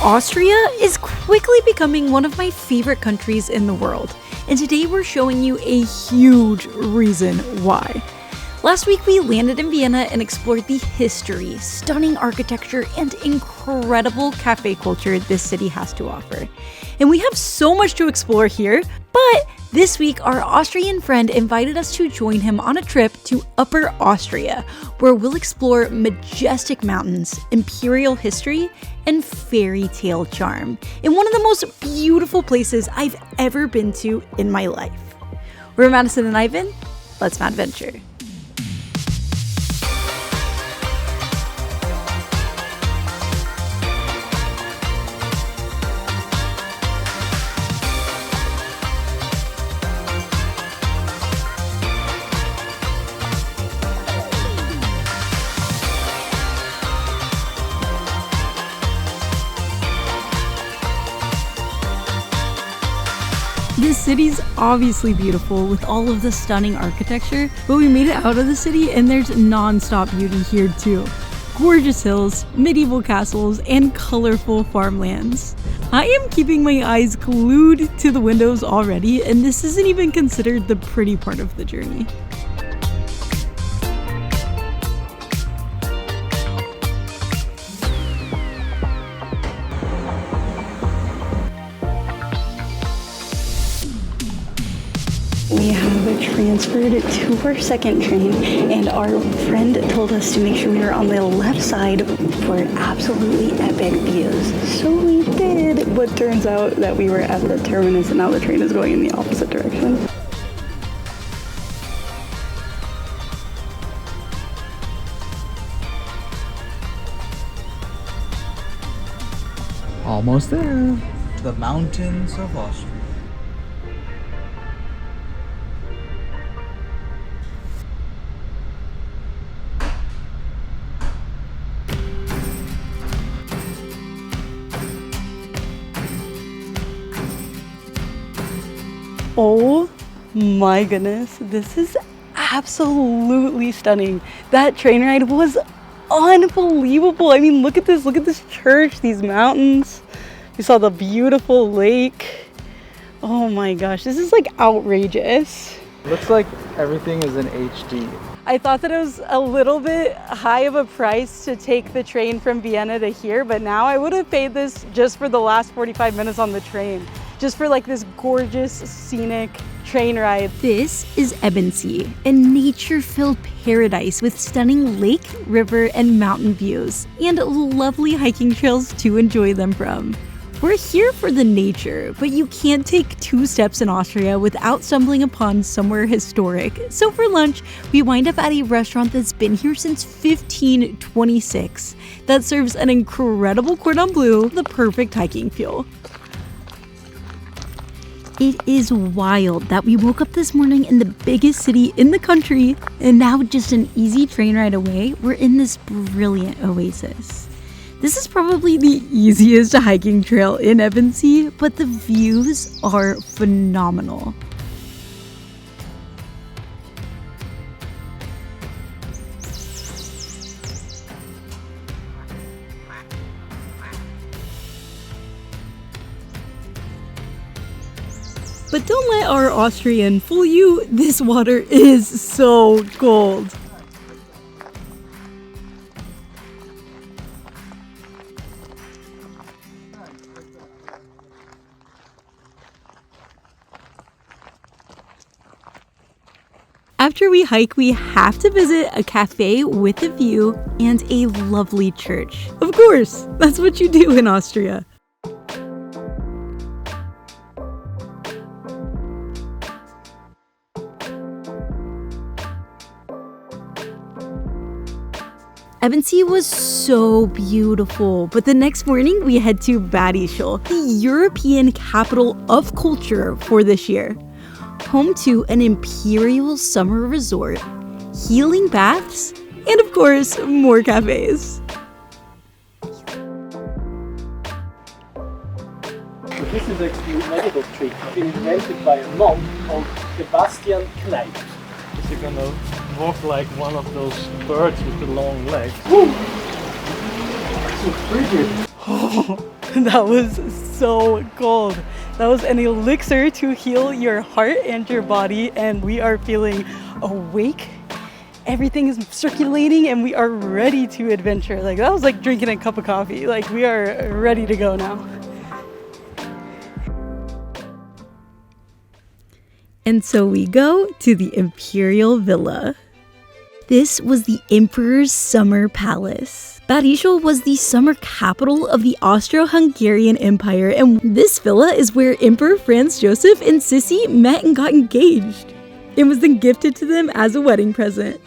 Austria is quickly becoming one of my favorite countries in the world, and today we're showing you a huge reason why. Last week we landed in Vienna and explored the history, stunning architecture, and incredible cafe culture this city has to offer. And we have so much to explore here, but this week our Austrian friend invited us to join him on a trip to Upper Austria, where we'll explore majestic mountains, imperial history, and fairy tale charm in one of the most beautiful places I've ever been to in my life. We're Madison and Ivan. Let's Mad Venture. This city's obviously beautiful with all of the stunning architecture, but we made it out of the city and there's non-stop beauty here too. Gorgeous hills, medieval castles, and colorful farmlands. I am keeping my eyes glued to the windows already, and this isn't even considered the pretty part of the journey. We have transferred to our second train, and our friend told us to make sure we were on the left side for absolutely epic views. So we did, but turns out that we were at the terminus and now the train is going in the opposite direction. Almost there. The mountains of Austria. Oh my goodness, this is absolutely stunning. That train ride was unbelievable. I mean, look at this church, these mountains. We saw the beautiful lake. Oh my gosh, this is like outrageous. Looks like everything is in HD. I thought that it was a little bit high of a price to take the train from Vienna to here, but now I would have paid this just for the last 45 minutes on the train. Just for like this gorgeous scenic train ride. This is Ebensee, a nature-filled paradise with stunning lake, river, and mountain views, and lovely hiking trails to enjoy them from. We're here for the nature, but you can't take 2 steps in Austria without stumbling upon somewhere historic. So for lunch, we wind up at a restaurant that's been here since 1526 that serves an incredible cordon bleu, the perfect hiking fuel. It is wild that we woke up this morning in the biggest city in the country, and now just an easy train ride away, we're in this brilliant oasis. This is probably the easiest hiking trail in Ebensee, but the views are phenomenal. But don't let our Austrian fool you, this water is so cold. After we hike, we have to visit a cafe with a view and a lovely church. Of course, that's what you do in Austria. Ebensee was so beautiful, but the next morning we head to Bad Ischl, the European capital of culture for this year. Home to an imperial summer resort, healing baths, and of course, more cafes. This is a medical trick invented by a monk called Sebastian Kneipp. You're gonna walk like one of those birds with the long legs. Woo! So frigid. Oh, that was so cold. That was an elixir to heal your heart and your body, and we are feeling awake. Everything is circulating and we are ready to adventure. Like, that was like drinking a cup of coffee. Like, we are ready to go now. And so we go to the Imperial Villa. This was the Emperor's summer palace. Bad Ischl was the summer capital of the Austro-Hungarian Empire, and this villa is where Emperor Franz Joseph and Sisi met and got engaged. It was then gifted to them as a wedding present.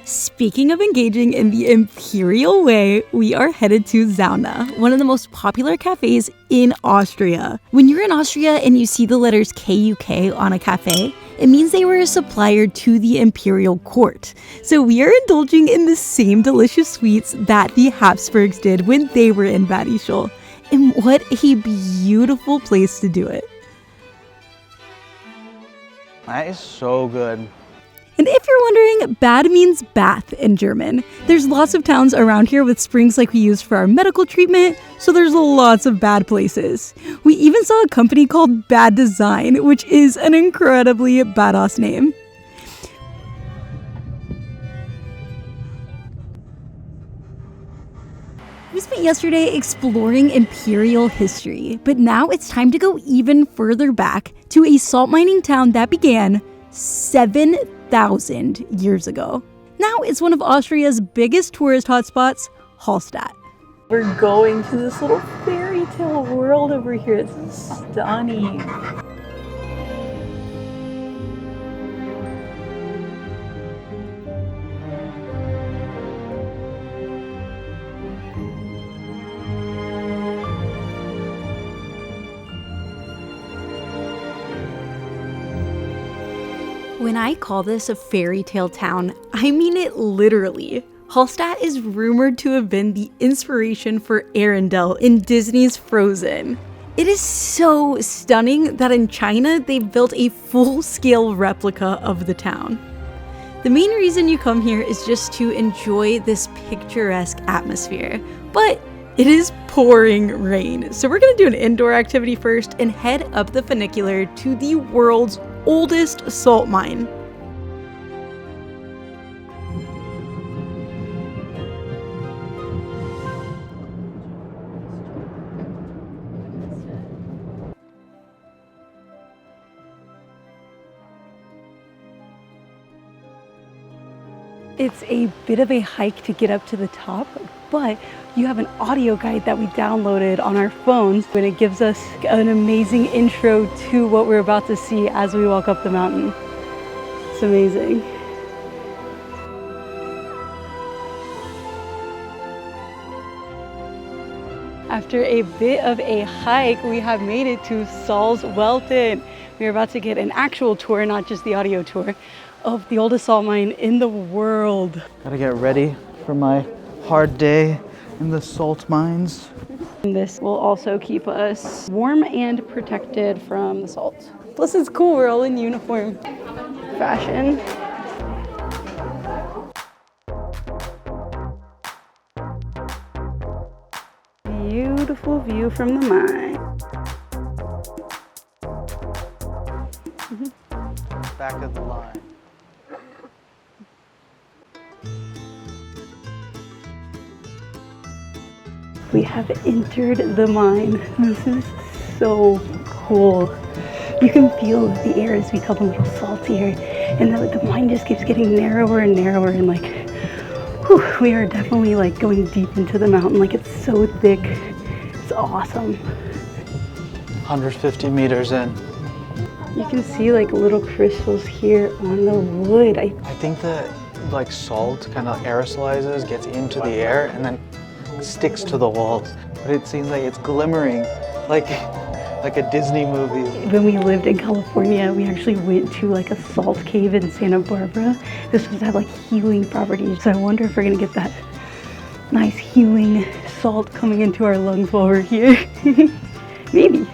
Speaking of engaging in the imperial way, we are headed to Zauner, one of the most popular cafes in Austria. When you're in Austria and you see the letters K.U.K on a cafe, it means they were a supplier to the imperial court. So we are indulging in the same delicious sweets that the Habsburgs did when they were in Bad Ischl. And what a beautiful place to do it. That is so good. And if you're wondering, bad means bath in German. There's lots of towns around here with springs like we use for our medical treatment, so there's lots of bad places. We even saw a company called Bad Design, which is an incredibly badass name. We spent yesterday exploring Imperial history, but now it's time to go even further back to a salt mining town that began 7,000 years ago. Now it's one of Austria's biggest tourist hotspots, Hallstatt. We're going to this little fairy tale world over here. It's stunning. When I call this a fairy tale town, I mean it literally. Hallstatt is rumored to have been the inspiration for Arendelle in Disney's Frozen. It is so stunning that in China, they've built a full-scale replica of the town. The main reason you come here is just to enjoy this picturesque atmosphere, but it is pouring rain. So we're gonna do an indoor activity first and head up the funicular to the world's oldest salt mine. It's a bit of a hike to get up to the top, but you have an audio guide that we downloaded on our phones, and it gives us an amazing intro to what we're about to see as we walk up the mountain. It's amazing. After a bit of a hike, we have made it to Salzwelten. We're about to get an actual tour, not just the audio tour, of the oldest salt mine in the world. Gotta get ready for my hard day in the salt mines. And this will also keep us warm and protected from the salt. Plus it's cool, we're all in uniform. Fashion. Beautiful view from the mine. Back of the line. We have entered the mine. This is so cool. You can feel the air has become a little saltier, and the mine just keeps getting narrower and narrower, and like, whew, we are definitely like going deep into the mountain. Like, it's so thick. It's awesome. 150 meters in. You can see like little crystals here on the wood. I think the like salt kind of aerosolizes, gets into the air, and then sticks to the walls. But it seems like it's glimmering, like a Disney movie. When we lived in California, we actually went to like a salt cave in Santa Barbara. This was to have like healing properties. So I wonder if we're gonna get that nice healing salt coming into our lungs while we're here. Maybe.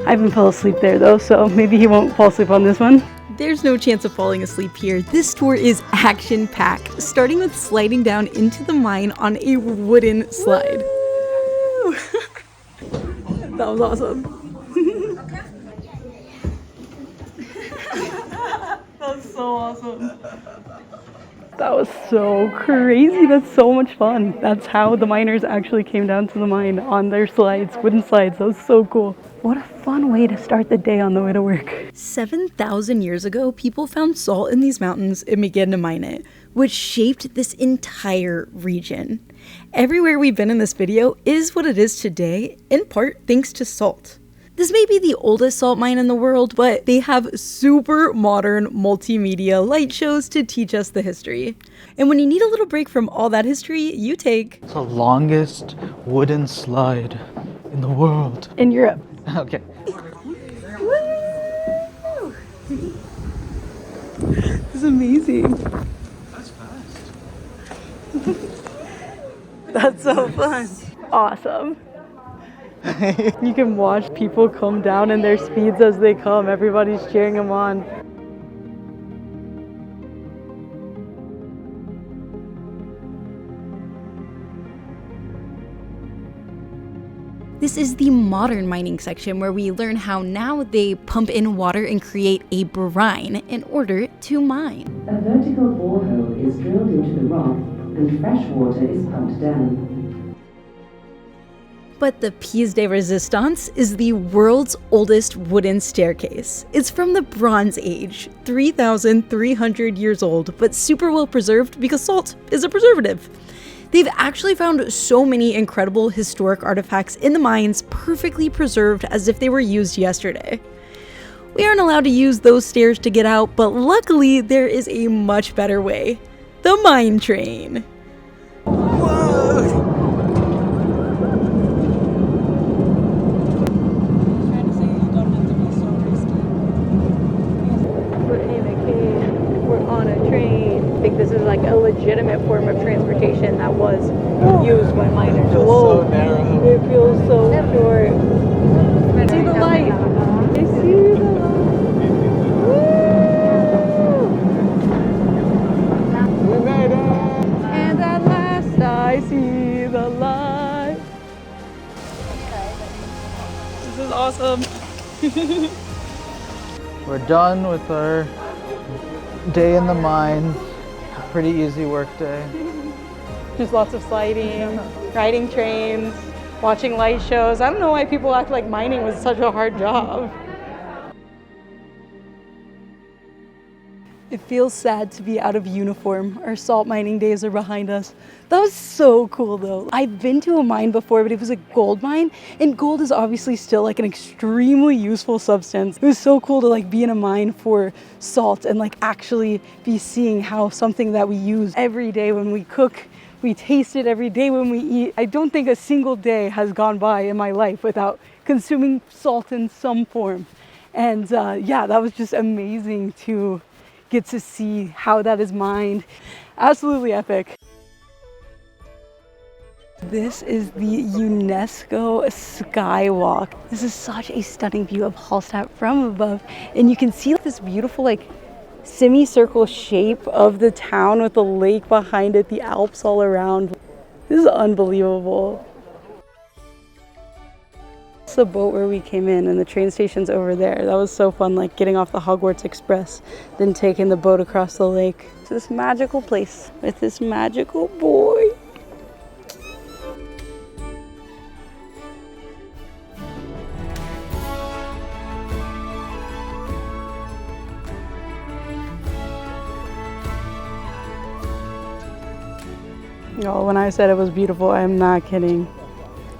I haven't fell asleep there though, so maybe he won't fall asleep on this one. There's no chance of falling asleep here. This tour is action-packed, starting with sliding down into the mine on a wooden slide. That was awesome. That was so awesome. That was so crazy. That's so much fun. That's how the miners actually came down to the mine on their slides, wooden slides. That was so cool. What a fun way to start the day on the way to work. 7,000 years ago, people found salt in these mountains and began to mine it, which shaped this entire region. Everywhere we've been in this video is what it is today, in part thanks to salt. This may be the oldest salt mine in the world, but they have super modern multimedia light shows to teach us the history. And when you need a little break from all that history, you take It's the longest wooden slide in the world. in Europe. Okay. This is amazing. That's fast. That's so fun. Awesome. You can watch people come down in their speeds as they come. Everybody's cheering them on. This is the modern mining section where we learn how now they pump in water and create a brine in order to mine. A vertical borehole is drilled into the rock and fresh water is pumped down. But the Pièce de Résistance is the world's oldest wooden staircase. It's from the Bronze Age, 3,300 years old, but super well preserved because salt is a preservative. They've actually found so many incredible historic artifacts in the mines, perfectly preserved as if they were used yesterday. We aren't allowed to use those stairs to get out, but luckily there is a much better way. The mine train. This is like a legitimate form of transportation that was used by miners. Whoa, so narrow. It feels so short. See the light. I see the light. We made it. And at last I see the light. This is awesome. We're done with our day in the mines. Pretty easy work day. Just lots of sliding, riding trains, watching light shows. I don't know why people act like mining was such a hard job. It feels sad to be out of uniform. Our salt mining days are behind us. That was so cool though. I've been to a mine before, but it was a gold mine, and gold is obviously still like an extremely useful substance. It was so cool to like be in a mine for salt and like actually be seeing how something that we use every day when we cook, we taste it every day when we eat. I don't think a single day has gone by in my life without consuming salt in some form. And yeah, that was just amazing to get to see how that is mined. Absolutely epic. This is the UNESCO Skywalk. This is such a stunning view of Hallstatt from above. And you can see this beautiful like semicircle shape of the town with the lake behind it, the Alps all around. This is unbelievable. It's the boat where we came in and the train station's over there. That was so fun, like getting off the Hogwarts Express, then taking the boat across the lake to this magical place with this magical boy. Oh, when I said it was beautiful, I am not kidding.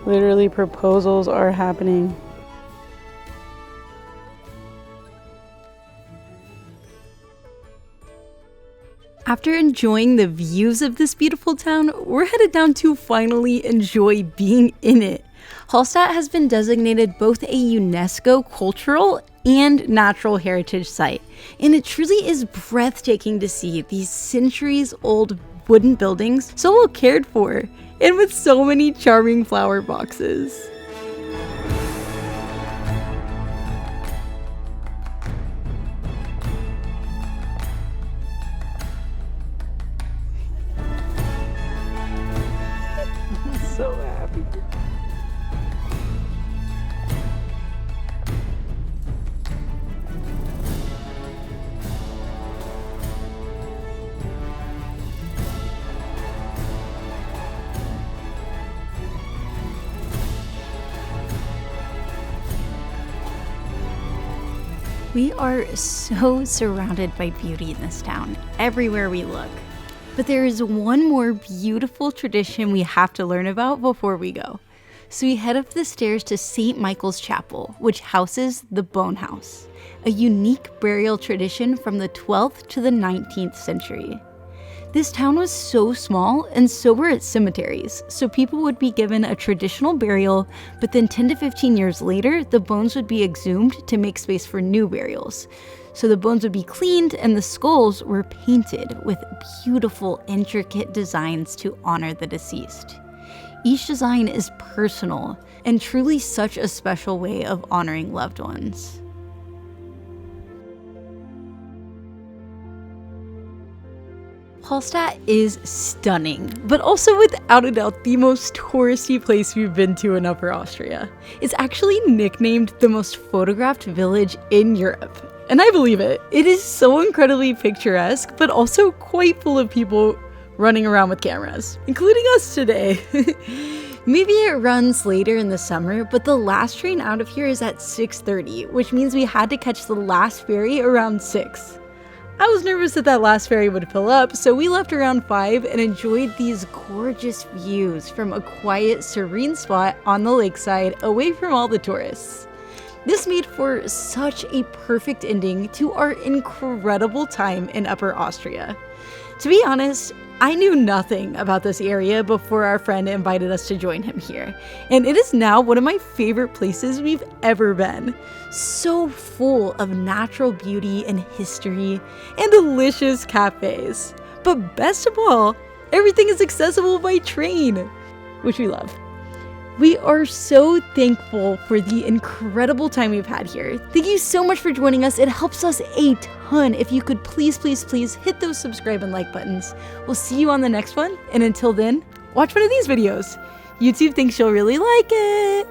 Literally, proposals are happening. After enjoying the views of this beautiful town, we're headed down to finally enjoy being in it. Hallstatt has been designated both a UNESCO cultural and natural heritage site, and it truly is breathtaking to see these centuries-old wooden buildings so well cared for, and with so many charming flower boxes. We are so surrounded by beauty in this town, everywhere we look. But there is one more beautiful tradition we have to learn about before we go. So we head up the stairs to St. Michael's Chapel, which houses the Bone House, a unique burial tradition from the 12th to the 19th century. This town was so small, and so were its cemeteries, so people would be given a traditional burial, but then 10 to 15 years later, the bones would be exhumed to make space for new burials. So the bones would be cleaned, and the skulls were painted with beautiful, intricate designs to honor the deceased. Each design is personal, and truly such a special way of honoring loved ones. Hallstatt is stunning, but also without a doubt the most touristy place we've been to in Upper Austria. It's actually nicknamed the most photographed village in Europe, and I believe it. It is so incredibly picturesque, but also quite full of people running around with cameras, including us today. Maybe it runs later in the summer, but the last train out of here is at 6:30, which means we had to catch the last ferry around 6. I was nervous that last ferry would fill up, so we left around 5 and enjoyed these gorgeous views from a quiet, serene spot on the lakeside away from all the tourists. This made for such a perfect ending to our incredible time in Upper Austria. To be honest, I knew nothing about this area before our friend invited us to join him here, and it is now one of my favorite places we've ever been. So full of natural beauty and history and delicious cafes. But best of all, everything is accessible by train, which we love. We are so thankful for the incredible time we've had here. Thank you so much for joining us. It helps us a ton if you could please hit those subscribe and like buttons. We'll see you on the next one, and until then, watch one of these videos. YouTube thinks you'll really like it.